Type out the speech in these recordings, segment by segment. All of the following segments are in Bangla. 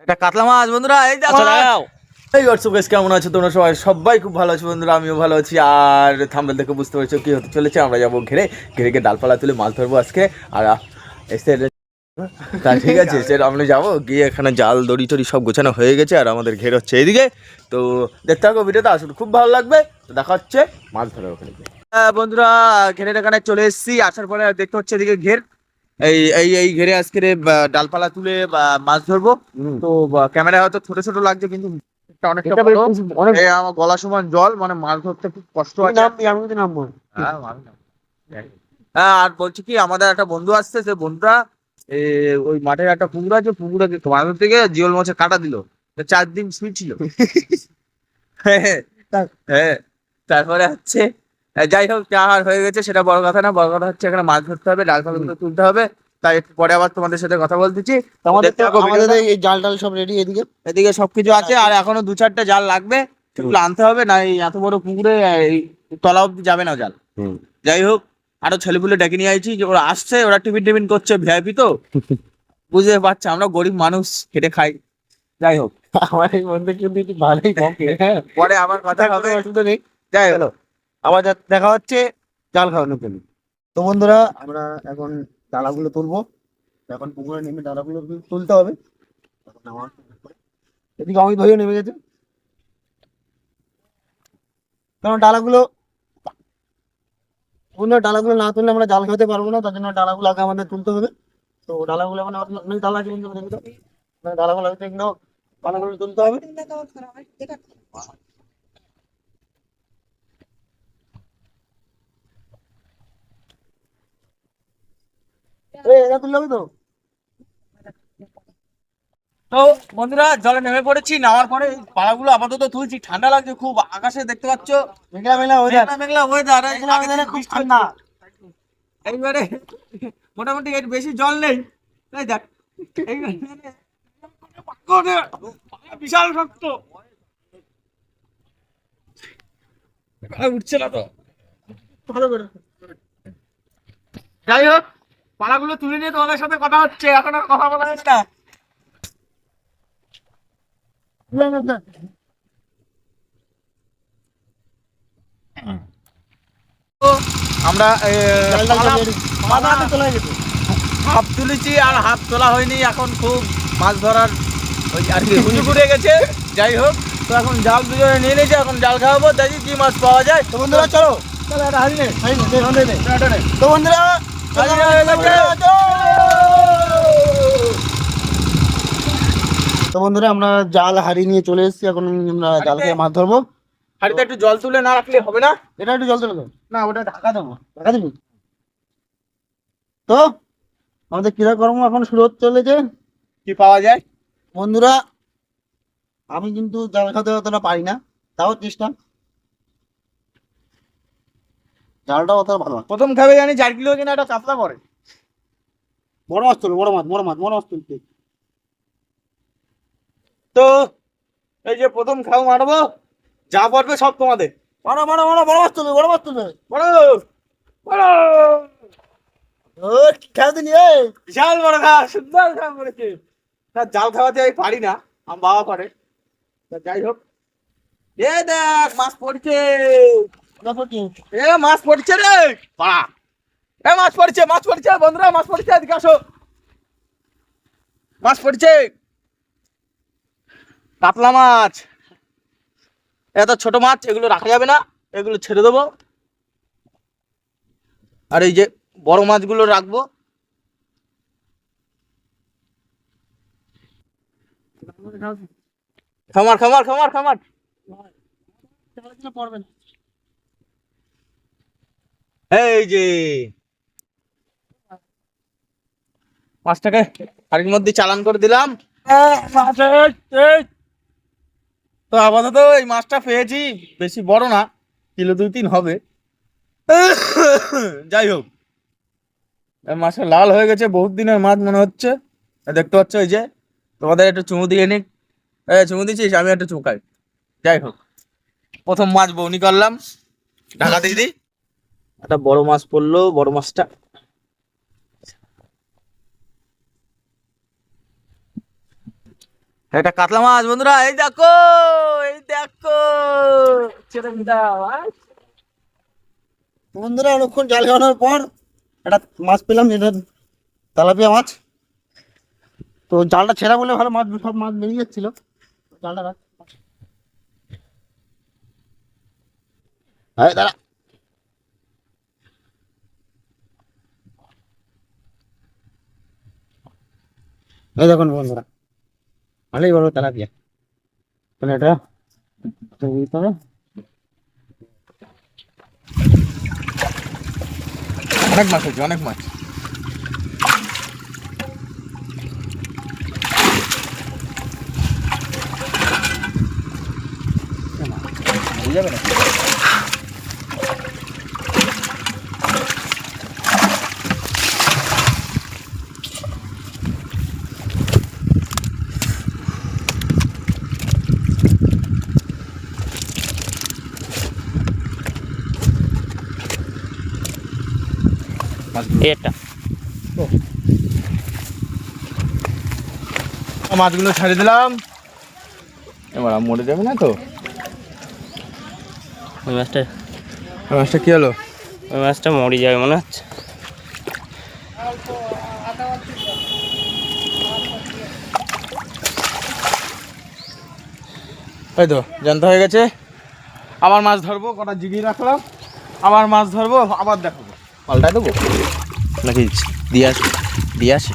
এটা কাতলা মাছ বন্ধুরা, এই দেখো। এই হোয়াটসঅ্যাপ গাইস, কেমন আছো তোমরা? সবাই খুব ভালো আছো বন্ধুরা, আমিও ভালো আছি। আর থাম্বনেল দেখে বুঝতে পারছো কি হতে চলেছে। আমরা যাবো ঘেরে ঘেরে গিয়ে ডালপালা তুলে মাছ ধরবো আজকে। আর এসে তা ঠিক আছে, সেটা আমরা যাবো গিয়ে এখানে জাল দড়ি টড়ি সব গোছানো হয়ে গেছে। আর আমাদের ঘের হচ্ছে এইদিকে। তো দেখতে থাকো ভিডিওটা, আসলে খুব ভালো লাগবে। তো দেখা হচ্ছে মাছ ধরার ওখানে গিয়ে। বন্ধুরা, ঘেরের এখানে চলে এসেছি। আসার পরে দেখতে হচ্ছে এদিকে ঘের। এই এই এই ঘেরে আজকে ডালপালা তুলে মাছ ধরবো। তো ক্যামেরায় হয়তো ছোট ছোট লাগছে, কিন্তু অনেকটা বড়। এই আমার গলা সমান জল, মানে মাছ ধরতে খুব কষ্ট আছে। হ্যাঁ, হ্যাঁ, আর বলছি কি, আমাদের একটা বন্ধু আসছে, সে বন্ধুরা ওই মাঠের একটা পুকুর আছে, পুকুরে মাছ ধরতে গিয়ে জিওল মাছের কাটা দিল। 4 দিন শুয়েছিল। হ্যাঁ, তারপরে হচ্ছে যাই হোক, যা আর হয়ে গেছে সেটা বড় কথা না। বড় কথা হচ্ছে এখানে মাছ ধরতে হবে, ডালপালাগুলো তুলতে হবে। তাই একটু পরে আবার তোমাদের সাথে কথা বলতেছি। আমাদের এই জাল টাল সব রেডি এদিকে। এদিকে সবকিছু আছে, আর এখনো 2-4টে জাল লাগবে, সেগুলো আনতে হবে। না এই এত বড় পুকুরে এই তলা অব্দি যাবে না জাল। যাই হোক, আরো ছেলেপুলে ডেকে নিয়ে আইছি, যে ওরা আসছে, ওরা টিফিন টিফিন করছে, ভিআইপি তো বুঝতে পারছে, আমরা গরিব মানুষ, খেটে খাই। যাই হোক, আমার এই বন্ধু কিন্তু ভালোই বকে। হ্যাঁ, পরে আমার কথা হবে। অসুবিধা নেই। যাই হোক, আবার দেখা হচ্ছে জাল খাওয়ানো পেলে। তো বন্ধুরা, আমরা এখন ডালাগুলো তুলবো। এখন পুকুরে নেমে ডালাগুলো তুলতে হবে। এখন এদিকে অমিত ভাইও নেমে গেছে, কারণ ডালাগুলো না তুললে আমরা জাল খেতে পারবো না। তার জন্য ডালাগুলো আগে আমাদের তুলতে হবে। তো ডালাগুলো মানে অনেক ডালা আছে, কিন্তু ডালাগুলো ডালাগুলো তুলতে হবে। এটা তুললে হবে তো? তো বন্ধুরা, জলে নেমে পড়েছি। নামার পরে এই পাড়াগুলো আপাতত তুলছি। ঠান্ডা লাগছে খুব, আকাশে দেখতে পাচ্ছ মেঘলা মেঘলা ওয়েদার। মেঘলা মেঘলা ওয়েদার। খুব ঠান্ডা। এইবারে মোটামুটি এর বেশি জল নেই, তাই দেখ। এইবারে বিশাল শক্ত, উঠছে না তো। যাই হোক, পাড়াগুলো তুলে নিয়ে তোমাদের সাথে কথা হচ্ছে। এখন আর কথা বলা যাচ্ছে না। আমরা হাফ তুলেছি, আর হাফ তোলা হয়নি। এখন খুব মাছ ধরার ওই আর কি হুজু ঘুরে গেছে। যাই হোক, তো এখন জাল দুজনে নিয়ে নিয়েছে, এখন জাল খাওয়াবো, দেখি কি মাছ পাওয়া যায়। তো বন্ধুরা চলো। তো বন্ধুরা, তো বন্ধুরা আমরা জাল হারিয়ে নিয়ে চলে এসেছি। এখন আমরা জাল খেয়ে মাছ ধরবো। হাড়িতে একটু জল তুলে না রাখলে হবে না। এটা একটু জল তুলে দাও। না, ওটা ঢাকা দেবো। ঢাকা দিবি তো? আমাদের ক্রীড়াকর্ম এখন শুরু হতে চলেছে। কি পাওয়া যায় বন্ধুরা, আমি কিন্তু জাল খাতে অতটা পারি না, তাও চেষ্টা। জালটা অতটা ভালো না। প্রথম খাবে জানি 4 কিলো কিনা একটা কাতলা পড়ে। বড় মাছ তুলবে, বড় মাছ তুলতে। তো এই যে প্রথম খাও মারবো, যা পড়বে সব তোমাদের। বড় মাছ তুলবে, বড় মাছ তুলবে। বড় বড় ও, খেলতে নি এই। বিশাল বড় খা, সুন্দর খা পড়েছে। তা জাল খাওয়াতে আমি পারি না, আমার বাবা পারে। তা যাই হোক, এ দেখ মাছ পড়ছে। এ মাছ পড়ছে রে পাড়া। এ মাছ পড়ছে, মাছ পড়ছে বন্ধুরা, মাছ পড়ছে, এদিকে আসো। মাছ পড়ছে, কাতলা মাছ। এত ছোট মাছ, এগুলো রাখা যাবে না, এগুলো ছেড়ে দেবো। আর এই যে বড় মাছগুলো রাখবো। খামার খামার খামার খামার। এই যে মাছটাকে হাড়ির মধ্যে চালান করে দিলাম। তো আপাতত এই মাছটা পেয়েছি, বেশি বড় না, কিলো 2-3 হবে। যাই হোক, মাছটা লাল হয়ে গেছে, বহুত দিনের মাছ মনে হচ্ছে। দেখতে পাচ্ছ, এই যে তোমাদের একটু চুমু দিয়ে নিক। চুমু দিচ্ছিস, আমি একটু চুমু খাই। যাই হোক, প্রথম মাছ বউনি করলাম, ঢাকা দিয়ে দিই। একটা বড় মাছ পড়লো, বড় মাছটা। একটা কাতলা মাছ বন্ধুরা, এই দেখো, এই দেখো, ছেড়ে দাও। বন্ধুরা অনেকক্ষণ জাল খাওয়ানোর পর একটা মাছ পেলাম, যেটা তেলাপিয়া মাছ। তো জালটা ছেঁড়া বলে ভালো, মাছ সব মাছ বেরিয়ে যাচ্ছিল। জালটা রাখ, আরে দাঁড়া। এই দেখুন বন্ধুরা, ভালোই বড় তেলাপিয়া। তাহলে এটা দিতে হবে। অনেক মাছ হয়েছে, অনেক মাছ। যাবে না এটা মাছগুলো ছাড়িয়ে দিলাম, এবার মরে যাবে না তো। ওই মাছটা ওই মাছটা কি হলো? ওই মাছটা মরে যাবে মনে হচ্ছে। এই তো জানতে হয়ে গেছে। আবার মাছ ধরবো, কটা জিগিয়ে রাখলাম, আবার মাছ ধরবো, আবার দেখাবো। পাল্টায় দেবো নাকি দিয়ে আসি? দিয়ে আসি।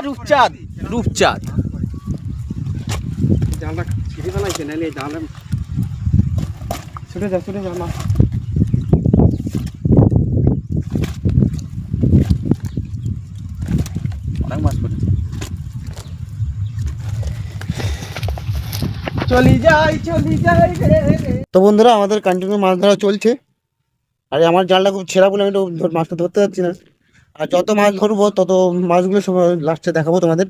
রূপচাঁদ, রূপচাঁদ। জালটা ছিঁড়ে ফেলাইছে, নাহলে জালে ছুটে যা, ছুটে যা না। অনেক মাছ পড়েছে। চলি যাই, চলি যাই রে। তো বন্ধুরা আমাদের কন্টিনিউ মাছ ধরা চলছে। আর আমার জালটা খুব ছেঁড়া বলে আমি তো মাছটা ধরতে পারছি না। আর যত মাছ ধরবো তত মাছগুলো সব লাস্টে দেখাবো তোমাদের,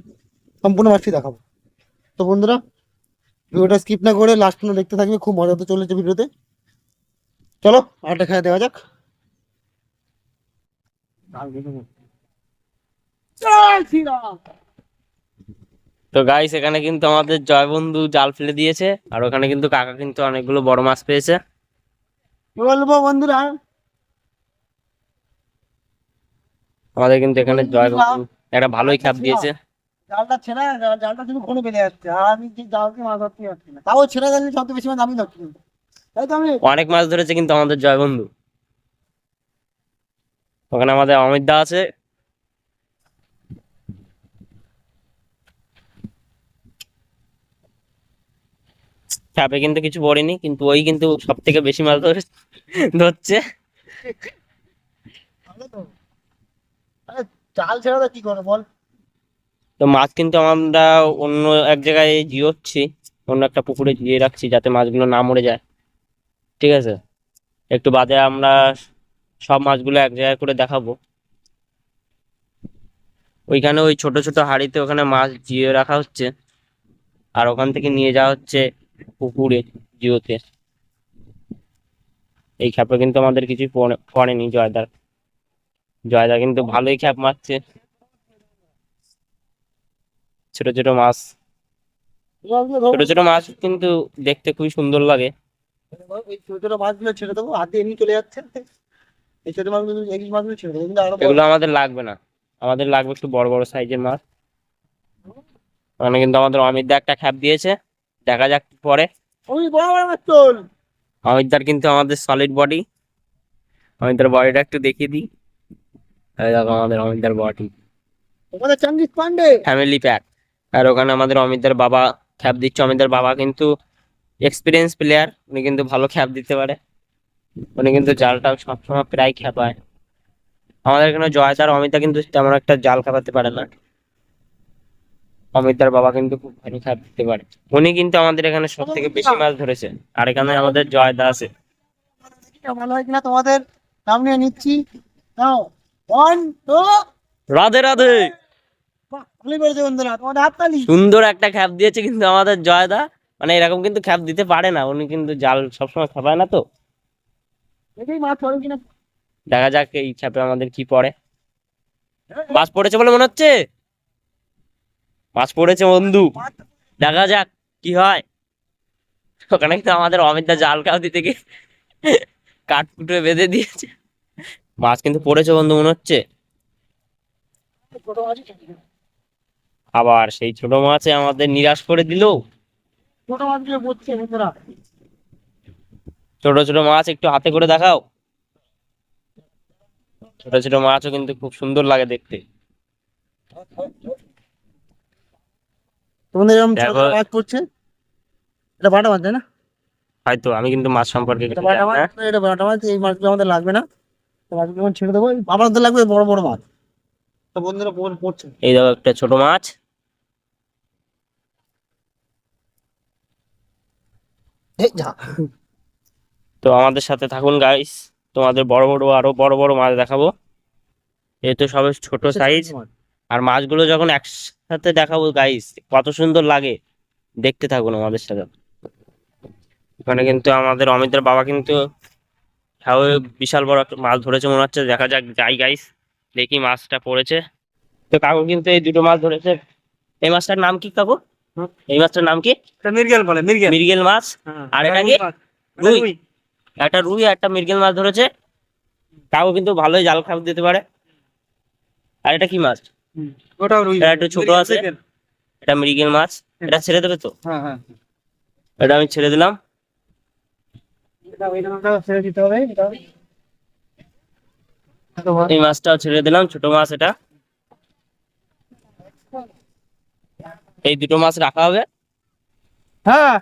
সম্পূর্ণ মাছটি দেখাবো। তো বন্ধুরা ভিডিওটা স্কিপ না করে লাস্ট পর্যন্ত দেখতে থাকবে, খুব মজা তো চলেছে ভিডিওতে। চলো আরেকটা খেয়ে দেওয়া যাক। তো গাইস, এখানে কিন্তু আমাদের জয় বন্ধু জাল ফেলে দিয়েছে, আর ওখানে কিন্তু কাকা কিন্তু অনেকগুলো বড় মাছ পেয়েছে। কি বলবো বন্ধুরা, আমাদের কিন্তু এখানে জয় বন্ধু একটা ভালোই খ্যাপ দিয়েছে। জালটা ছেঁড়া, জালটা শুধু ঘন বেড়ে যাচ্ছে, আর আমি যে জালকে মাছ ধরতে পারছি না। তাও ছেঁড়া জানি সবচেয়ে বেশি মাছ আমি ধরছি, তাই তো আমি। অনেক মাছ ধরেছে কিন্তু আমাদের জয় বন্ধু। ওখানে আমাদের অমিত দা আছে। খ্যাপে কিন্তু কিছু পড়েনি, কিন্তু ওই কিন্তু সব থেকে বেশি মাছ ধরছে। ভালো তো। আরে জাল ছেড়া তো কি করে বল। তো মাছ কিন্তু আমরা অন্য এক জায়গায় জিওচ্ছি, অন্য একটা পুকুরে জিয়ে রাখছি যাতে মাছগুলো না মরে যায়। ঠিক আছে, একটু বাদে আমরা সব মাছগুলো এক জায়গায় করে দেখাবো। ওইখানে ওই ছোট ছোট হাঁড়িতে ওখানে মাছ জিয়ে রাখা হচ্ছে, আর ওখান থেকে নিয়ে যাওয়া হচ্ছে পুকুরে জিওতে। এই খ্যাপে কিন্তু আমাদের কিছু পড়েনি। জয়দার জয়দা কিন্তু ভালোই খ্যাপ মারছে, ছোট ছোট মাছ। ছোট ছোট মাছ কিন্তু দেখতে খুবই সুন্দর লাগে। ওই ছোট ছোট মাছগুলো ছেড়ে দেবো, হাতে এমনি চলে যাচ্ছে। এই ছোট মাছগুলো, এই মাছগুলো ছেড়ে দেবো, কিন্তু আরো বড়। এগুলো আমাদের লাগবে না, আমাদের লাগবে একটু বড় বড় সাইজের মাছ। ওখানে কিন্তু আমাদের অমিত দা একটা খ্যাপ দিয়েছে, দেখা যাক পরে। ওই বড় বড় মাছ চল। অমিতদার কিন্তু আমাদের সলিড বডি। অমিতদার বডিটা একটু দেখিয়ে দিই। এই দেখো আমাদের অমিতদার বডি, ওখানে চঙ্গিস পান্ডে ফ্যামিলি প্যাক। আর ওখানে আমাদের অমিতদার বাবা খ্যাপ দিচ্ছে। অমিতদার বাবা কিন্তু এক্সপিরিয়েন্স প্লেয়ার, উনি কিন্তু ভালো খ্যাপ দিতে পারে। উনি কিন্তু জালটা সবসময় প্রায় খেপায়। আমাদের এখানে জয়দার অমিতা কিন্তু তেমন একটা জাল খেপাতে পারে না। অমিতদার বাবা কিন্তু খুব ভালো খ্যাপ দিতে পারে। উনি কিন্তু আমাদের এখানে সব থেকে বেশি মাছ ধরেছে। আর এখানে আমাদের জয়দা আছে। ভালো হয় কিনা তোমাদের সামনে নিচ্ছি। নাও 1 2। রাধে রাধে। ভালোই করেছে বন্ধুরা, তোমাদের হাততালি। সুন্দর একটা খ্যাপ দিয়েছে কিন্তু আমাদের জয়দা, মানে এরকম কিন্তু খ্যাপ দিতে পারে না, উনি কিন্তু জাল সবসময় খেপায় না তো। দেখি মাছ পড়ে কিনা। দেখা যাক এই খ্যাপে আমাদের কি পড়ে। মাছ পড়েছে বলে মনে হচ্ছে, মাছ পড়েছে বন্ধু, দেখা যাক কি হয়। ওখানে কিন্তু আমাদের অমিতদা জাল কাউ দিতে গিয়ে কাঠ কুটে বেঁধে দিয়েছে। মাছ কিন্তু পড়েছে বন্ধু মনে হচ্ছে। আবার সেই ছোট মাছে আমাদের নিরাশ করে দিল। ছোট মাছগুলো পড়ছে বন্ধুরা। ছোট ছোট মাছ একটু হাতে করে দেখাও। ছোট ছোট মাছও কিন্তু খুব সুন্দর লাগে দেখতে। তোমাদের এরকম ছোট দেখো। মাছ পড়ছে, এটা বাটা মাছ তাই না? হয়তো আমি কিন্তু মাছ সম্পর্কে এটা কিছু বাটা জানি মাছ, না। এটা বাটা মাছ। এই মাছগুলো আমাদের লাগবে না, তো মাছগুলো এখন ছেড়ে দেবো। আমাদের লাগবে বড় বড় মাছ। তো বন্ধুরা পড়ছে। এই দেখো একটা ছোট মাছ। এই যা। তো আমাদের সাথে থাকুন গাইস, তোমাদের বড় বড় আরো বড় বড় মাছ দেখাবো। এই তো সবে ছোট সাইজ, আর মাছগুলো যখন একসাথে দেখাবো গাইস কত সুন্দর লাগে, দেখতে থাকুন আমাদের সাথে। এখানে কিন্তু আমাদের অমিতের বাবা কিন্তু বিশাল বড় একটা মাছ ধরেছে মনে হচ্ছে। দেখা যাক, যাই গাইস দেখি মাছটা পড়েছে। তো কাকু কিন্তু এই দুটো মাছ ধরেছে। এই মাছটার নাম কি কাকু? এই মাছটার নাম কি? এটা মৃগেল বলে, মৃগেল। মৃগেল মাছ। আর এটা কি? রুই। একটা রুই আর একটা মৃগেল মাছ ধরেছে। কাকু কিন্তু ভালোই জাল খাপ দিতে পারে। আর এটা কি মাছ? ওটাও রুই। এটা একটু ছোট আছে। এটা মৃগেল মাছ। এটা ছেড়ে দেবে তো? হ্যাঁ হ্যাঁ, এটা আমি ছেড়ে দিলাম। এটা ওই নামটা ছেড়ে দিতে হবে। এটা এই মাছটাও ছেড়ে দিলাম, ছোট মাছ এটা। এই দুটো মাছ রাখা হবে। হ্যাঁ,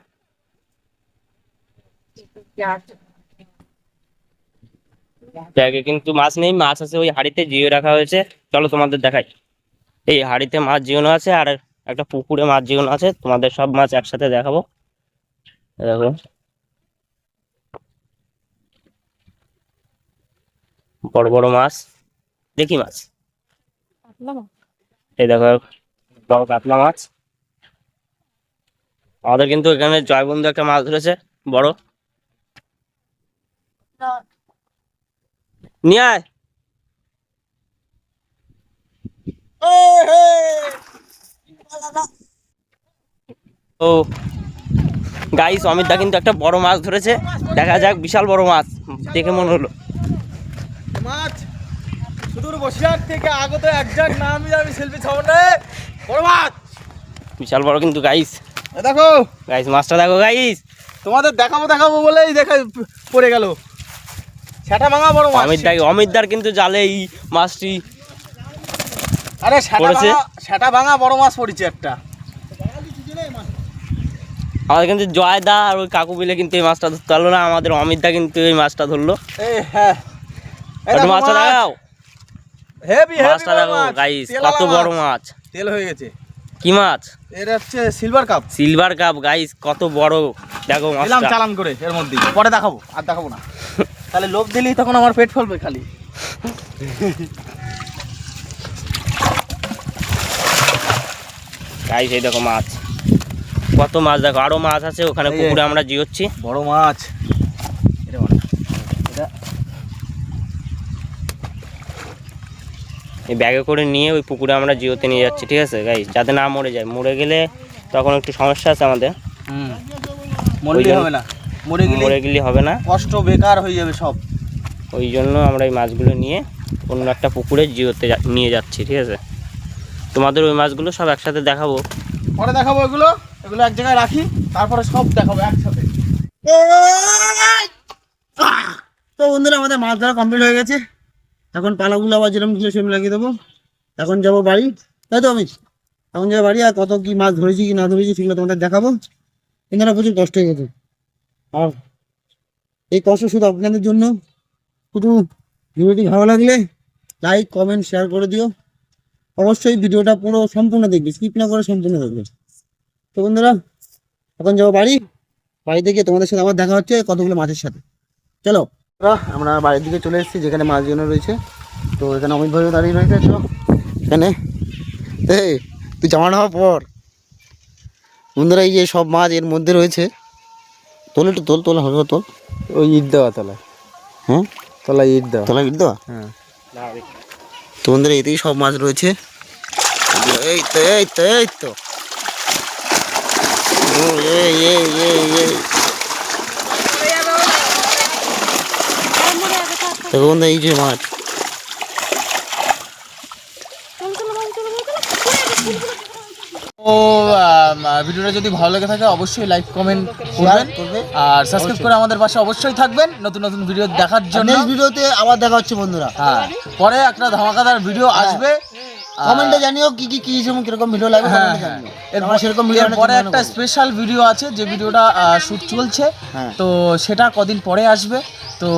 ব্যাগে কিন্তু মাছ নেই, মাছ আছে ওই হাঁড়িতে জিয়ে রাখা হয়েছে। চলো তোমাদের দেখাই। এই হাঁড়িতে মাছ জিওনো আছে, আর একটা পুকুরে মাছ জিওনো আছে। তোমাদের সব মাছ একসাথে দেখাবো। এই দেখো বড় বড় মাছ, দেখি মাছ। এই দেখো বড় কাতলা মাছ। আমাদের কিন্তু এখানে জয়বন্ধু একটা মাছ ধরেছে বড়। নিয়ে আয়। ও গাইস, অমিত দা কিন্তু একটা বড় মাছ ধরেছে। দেখা যাক, বিশাল বড় মাছ দেখে মনে হলো। মাছ সুদূর বসিরহাট থেকে আগত একজাক নামই আমি সেলফি ছাড়ে বড় মাছ, বিশাল বড় কিন্তু গাইস। দেখো গাইস মাছটা দেখো গাইস। তোমাদের দেখাবো দেখাবো বলেই দেখে পড়ে গেল। সেটা ভাঙা বড় মাছ। অমিতদার কিন্তু জালে এই মাছটি আরে পড়েছে। সেটা ভাঙা বড় মাছ পড়েছে একটা। আমাদের কিন্তু জয়দা আর ওই কাকু মিলে কিন্তু এই মাছটা ধরতে পারলো না, আমাদের অমিতদা কিন্তু এই মাছটা ধরলো। এই হ্যাঁ, একটু মাছটা দেখাও। হেভি মাছটা দেখো গাইস, কত বড় মাছ। তেল হয়ে গেছে। কি মাছ? এটা হচ্ছে silver cup. Silver cup guys, কত বড় দেখো দিলাম মাছটা। চালান করে এর মধ্যে, পরে দেখাবো, আর দেখাবো না। তাহলে লোভ দিলেই তখন আমার পেট ফলবে খালি। গাইস এই দেখো মাছ, কত মাছ দেখো। আরো মাছ আছে ওখানে এই যে। পুকুরে আমরা জিওচ্ছি। বড় মাছ। এটা এই ব্যাগে করে নিয়ে ওই পুকুরে আমরা জিওতে নিয়ে যাচ্ছি, ঠিক আছে গাইস, যাতে না মরে যায়। মরে গেলে তখন একটু সমস্যা আছে আমাদের। মরলে হবে না, মরে গেলে হবে না, কষ্ট বেকার হয়ে যাবে সব। ওই জন্য আমরা এই মাছগুলো নিয়ে অন্য একটা পুকুরে জিওতে নিয়ে যাচ্ছি, ঠিক আছে। তোমাদের ওই মাছগুলো সব একসাথে দেখাবো। পরে দেখাবো এগুলো, এগুলো এক জায়গায় রাখি, তারপরে সব দেখাবো একসাথে। তো বন্ধুরা আমাদের মাছ ধরা কমপ্লিট হয়ে গেছে। এখন পালাগুলো আবার যেরকম ছিল সেরকম লাগিয়ে দেবো। এখন যাবো বাড়ি, তাই তো আমি এখন যাবো বাড়ি। আর কত কি মাছ ধরেছি কি না ধরেছি সেগুলো তোমাদের দেখাবো। কিন্তু প্রচুর কষ্ট হয়ে গেছে, আর এই কষ্ট শুধু আপনাদের জন্য। শুধু ভিডিওটি ভালো লাগলে লাইক কমেন্ট শেয়ার করে দিও। অবশ্যই ভিডিওটা পুরো সম্পূর্ণ দেখবে, স্কিপ না করে সম্পূর্ণ দেখবে। তো বন্ধুরা এখন যাবো বাড়ি, বাড়িতে গিয়ে তোমাদের সাথে আবার দেখা হচ্ছে কতগুলো মাছের সাথে। চলো আমরা বাড়ির দিকে চলে এসেছি, যেখানে মাছ যেন রয়েছে। তো এখানে অমিত ভাইও দাঁড়িয়ে রয়েছে। তো এখানে তুই জামা নেওয়ার পর বন্ধুরা এই যে সব মাছ এর মধ্যে রয়েছে। তোল একটু তোল তোল হবে তোল। ওই ইট দেওয়া তলায়, হ্যাঁ তলায় ইট দেওয়া। তোলা ইট দেওয়া। হ্যাঁ তো বন্ধুরা এতেই সব মাছ রয়েছে। এই তো এই তো এই তো ও এই এই এই এই তো বন্ধুরা এই যে মাছ। ও ভিডিওটা যদি ভালো লেগে থাকে অবশ্যই লাইক কমেন্ট করবেন আর সাবস্ক্রাইব করে আমাদের পাশে অবশ্যই থাকবেন নতুন নতুন ভিডিও দেখার জন্য। নেক্সট ভিডিওতে আবার দেখা হচ্ছে বন্ধুরা। হ্যাঁ পরে একটা ধামাকাদার ভিডিও আসবে। কমেন্টে জানিও কি কি কি কিরকম ভিডিও লাগবে কমেন্টে জানিও। আমরা সেরকম ভিডিও এরপরে একটা স্পেশাল ভিডিও আছে যে ভিডিওটা শুট চলছে, হ্যাঁ। তো সেটা কদিন পরে আসবে। তো